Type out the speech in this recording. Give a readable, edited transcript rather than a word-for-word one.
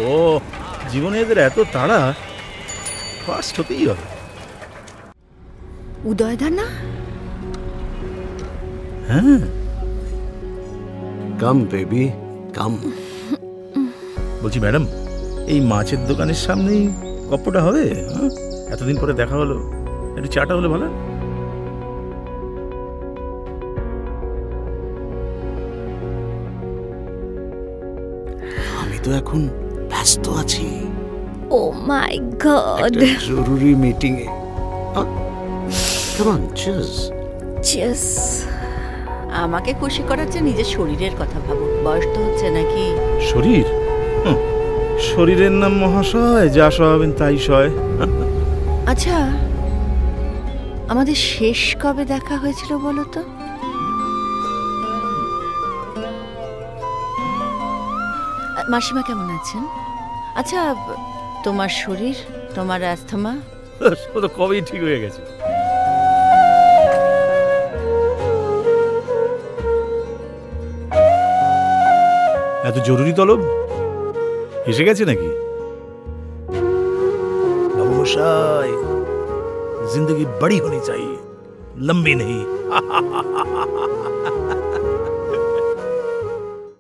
ও জীবনে এদের এত তাড়া, ফার্স্ট হতেই হবে। উদয়দা না? হ্যাঁ। কাম বেবি কাম। বলছি ম্যাডাম, এই মাছের দোকানের সামনেই গপ্পটা হবে? এতদিন পরে দেখা হলো, একটু চাটা হলে ভালো। আমি তো এখন ব্যস্ত আছি। ও মাই গড, জরুরি মিটিং এ। Come on, cheers. চিয়ার্স। আমাকে খুশি করার চেয়ে নিজের শরীরের কথা ভাবো। বয়স তো হচ্ছে নাকি? শরীর? শরীরের নাম মহাশয়, যা সহাবেন তাই সয়। আচ্ছা, আমাদের শেষ কবে দেখা হয়েছিল বলো তো? মাসিমা কেমন আছেন? আচ্ছা, তোমার শরীর, তোমার অ্যাস্থমা? ও তো কবেই ঠিক হয়ে গেছে। এত জরুরি তলব এসে গেছে নাকি? বাবু মশাই, जिंदगी बड़ी होनी चाहिए, लंबी नहीं।